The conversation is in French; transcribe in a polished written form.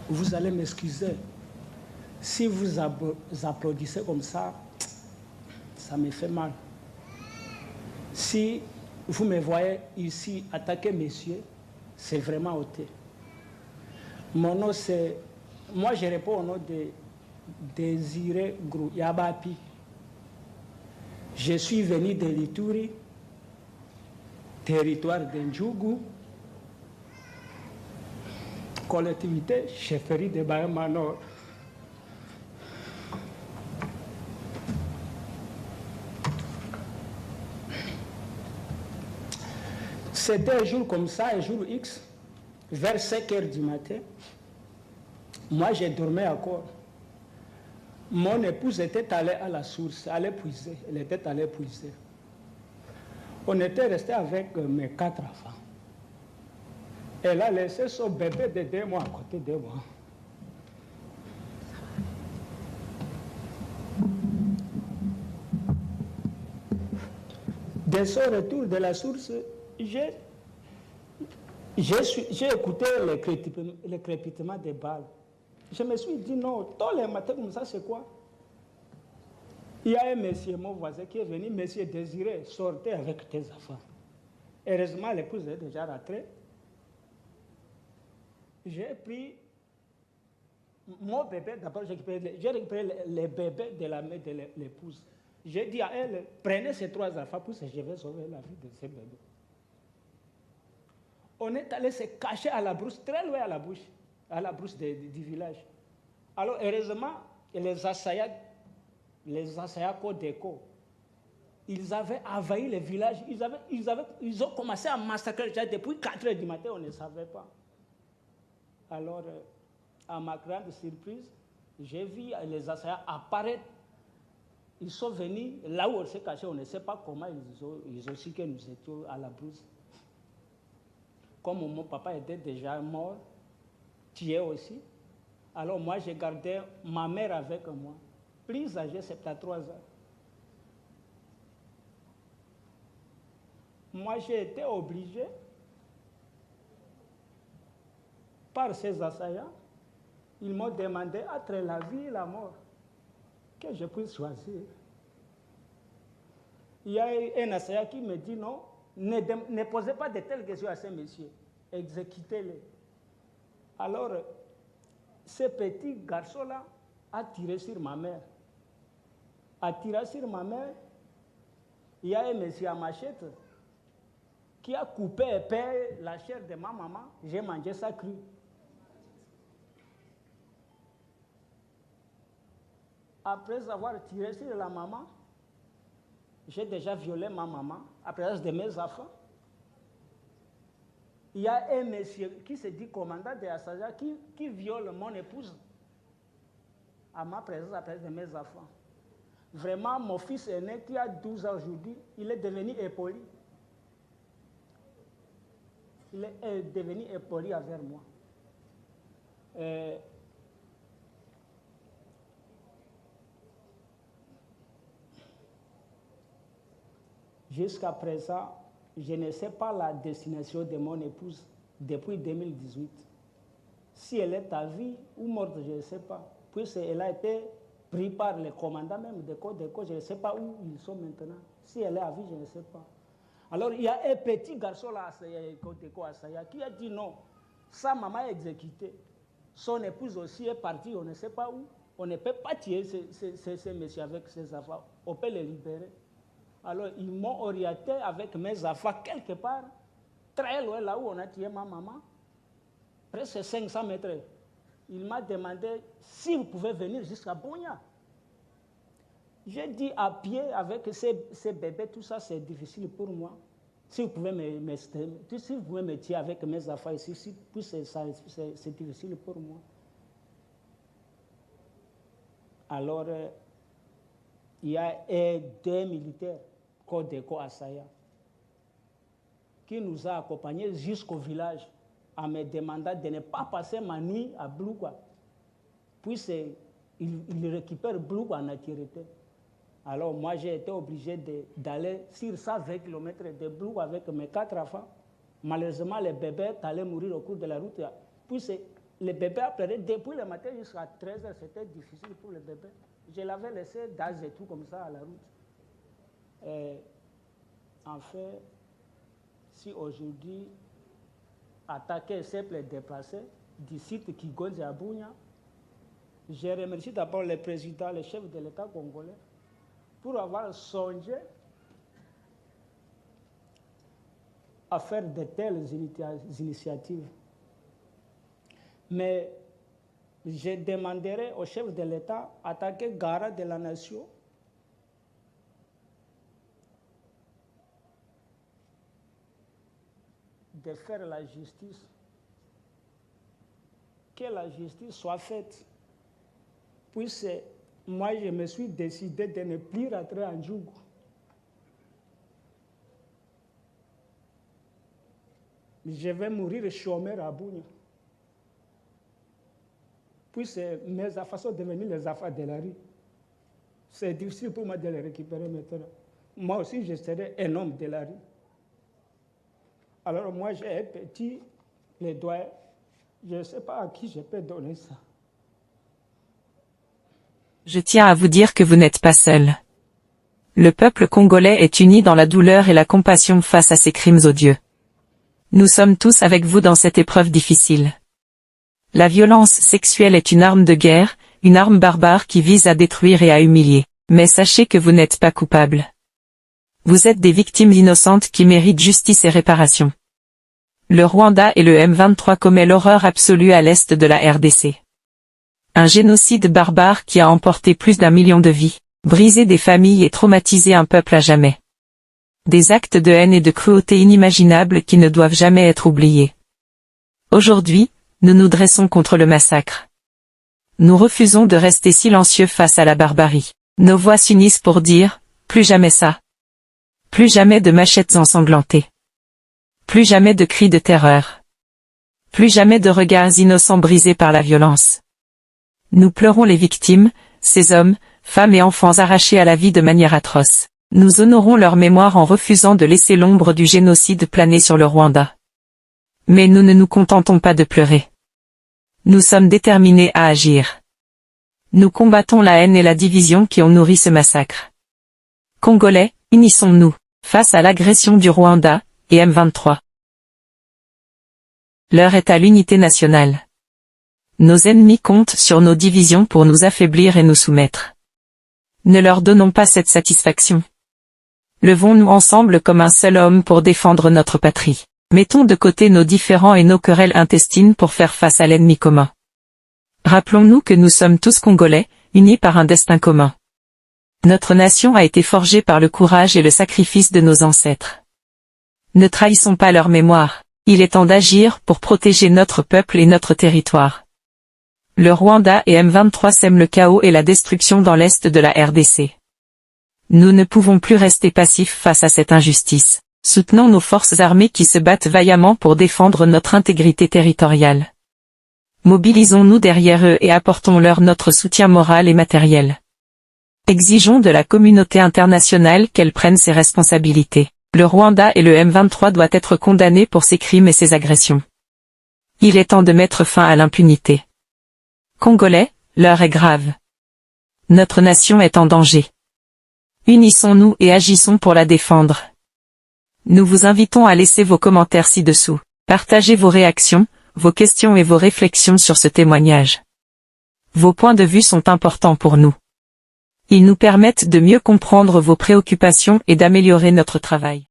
Vous allez m'excuser. Si vous applaudissez comme ça me fait mal. Si vous me voyez ici attaquer messieurs, c'est vraiment ôté. Mon nom c'est... Moi je réponds au nom de Désiré Grou Yabapi. Je suis venu de l'Ituri, territoire d'Ndjougou, collectivité chefferie de Bahama Nord. C'était un jour comme ça, un jour X, vers 5 heures du matin. Moi, je dormais encore. Mon épouse était allée à la source, allait puiser. Elle était allée puiser. On était resté avec mes 4 enfants. Elle a laissé son bébé de 2 mois à côté de moi. Dès son retour de la source, j'ai écouté le crépitement des balles. Je me suis dit non, tous les matins comme ça, c'est quoi? Il y a un monsieur, mon voisin, qui est venu, monsieur Désiré, sortez avec tes enfants. Heureusement, l'épouse est déjà rentrée. J'ai pris mon bébé, d'abord j'ai récupéré les bébés de la mère de l'épouse. J'ai dit à elle, prenez ces 3 enfants pour que je vais sauver la vie de ces bébés. On est allé se cacher à la brousse, très loin à la brousse du village. Alors, heureusement, les assaillants Codeco, ils avaient envahi le village, ils ont commencé à massacrer depuis 4 heures du matin, on ne savait pas. Alors, à ma grande surprise, j'ai vu les assaillants apparaître. Ils sont venus là où on s'est caché, on ne sait pas comment ils ont su que nous étions à la brousse. Comme mon papa était déjà mort, tué aussi, alors moi j'ai gardé ma mère avec moi, plus âgée, 73 ans. Moi j'ai été obligé, par ces assaillants, ils m'ont demandé entre la vie et la mort, que je puisse choisir. Il y a un assaillant qui me dit non, ne posez pas de telles questions à ces messieurs, exécutez-les. Alors, ce petit garçon-là a tiré sur ma mère. A tiré sur ma mère, il y a un monsieur à machette qui a coupé et peint la chair de ma maman. J'ai mangé ça cru. Après avoir tiré sur la maman, j'ai déjà violé ma maman à présence de mes enfants. Il y a un monsieur qui se dit commandant de Assaja qui viole mon épouse à ma présence, à présence de mes enfants. Vraiment, mon fils aîné qui a 12 ans aujourd'hui, il est devenu impoli. Il est devenu impoli envers moi. Jusqu'à présent, je ne sais pas la destination de mon épouse depuis 2018. Si elle est à vie ou morte, je ne sais pas. Puisqu'elle a été prise par les commandants même de Codeco, je ne sais pas où ils sont maintenant. Si elle est à vie, je ne sais pas. Alors, il y a un petit garçon là, Codeco Assaya, qui a dit non, sa maman est exécutée. Son épouse aussi est partie, on ne sait pas où. On ne peut pas tuer ces messieurs avec ses enfants. On peut les libérer. Alors, ils m'ont orienté avec mes enfants quelque part, très loin là où on a tué ma maman, presque 500 mètres. Il m'a demandé si vous pouvez venir jusqu'à Bonia. J'ai dit à pied avec ces bébés, tout ça c'est difficile pour moi. Si vous pouvez me tuer avec mes enfants ici, c'est difficile pour moi. Alors, il y a 2 militaires, Codeco Assaya, qui nous a accompagnés jusqu'au village en me demandant de ne pas passer ma nuit à Blougua. Puis ils récupèrent Blougua en entièreté. Alors moi j'ai été obligé d'aller sur 120 km de Blougua avec mes 4 enfants. Malheureusement les bébés allaient mourir au cours de la route. Puis les bébés a pleuré depuis le matin jusqu'à 13h. C'était difficile pour les bébés. Je l'avais laissé d'âge et tout comme ça à la route. Et en fait, si aujourd'hui, attaquer simple et déplacé du site qui gonze à Bunia, je remercie d'abord le président, le chef de l'État congolais, pour avoir songé à faire de telles initiatives. Mais je demanderai au chef de l'État, attaquer garant de la nation, de faire la justice, que la justice soit faite. Puisque moi, je me suis décidé de ne plus rentrer en Djougou. Je vais mourir chômeur à Bunia. Puisque mes affaires sont devenues les affaires de la rue. C'est difficile pour moi de les récupérer maintenant. Moi aussi, je serai un homme de la rue. Alors moi, j'ai un petit plaidoyer. Je ne sais pas à qui je peux donner ça. Je tiens à vous dire que vous n'êtes pas seul. Le peuple congolais est uni dans la douleur et la compassion face à ces crimes odieux. Nous sommes tous avec vous dans cette épreuve difficile. La violence sexuelle est une arme de guerre, une arme barbare qui vise à détruire et à humilier. Mais sachez que vous n'êtes pas coupables. Vous êtes des victimes innocentes qui méritent justice et réparation. Le Rwanda et le M23 commet l'horreur absolue à l'est de la RDC. Un génocide barbare qui a emporté plus d'1 million de vies, brisé des familles et traumatisé un peuple à jamais. Des actes de haine et de cruauté inimaginables qui ne doivent jamais être oubliés. Aujourd'hui, nous nous dressons contre le massacre. Nous refusons de rester silencieux face à la barbarie. Nos voix s'unissent pour dire, plus jamais ça. Plus jamais de machettes ensanglantées. Plus jamais de cris de terreur. Plus jamais de regards innocents brisés par la violence. Nous pleurons les victimes, ces hommes, femmes et enfants arrachés à la vie de manière atroce. Nous honorons leur mémoire en refusant de laisser l'ombre du génocide planer sur le Rwanda. Mais nous ne nous contentons pas de pleurer. Nous sommes déterminés à agir. Nous combattons la haine et la division qui ont nourri ce massacre. Congolais, unissons-nous, face à l'agression du Rwanda, et M23. L'heure est à l'unité nationale. Nos ennemis comptent sur nos divisions pour nous affaiblir et nous soumettre. Ne leur donnons pas cette satisfaction. Levons-nous ensemble comme un seul homme pour défendre notre patrie. Mettons de côté nos différends et nos querelles intestines pour faire face à l'ennemi commun. Rappelons-nous que nous sommes tous Congolais, unis par un destin commun. Notre nation a été forgée par le courage et le sacrifice de nos ancêtres. Ne trahissons pas leur mémoire, il est temps d'agir pour protéger notre peuple et notre territoire. Le Rwanda et M23 sèment le chaos et la destruction dans l'est de la RDC. Nous ne pouvons plus rester passifs face à cette injustice. Soutenons nos forces armées qui se battent vaillamment pour défendre notre intégrité territoriale. Mobilisons-nous derrière eux et apportons-leur notre soutien moral et matériel. Exigeons de la communauté internationale qu'elle prenne ses responsabilités. Le Rwanda et le M23 doivent être condamnés pour ces crimes et ces agressions. Il est temps de mettre fin à l'impunité. Congolais, l'heure est grave. Notre nation est en danger. Unissons-nous et agissons pour la défendre. Nous vous invitons à laisser vos commentaires ci-dessous. Partagez vos réactions, vos questions et vos réflexions sur ce témoignage. Vos points de vue sont importants pour nous. Ils nous permettent de mieux comprendre vos préoccupations et d'améliorer notre travail.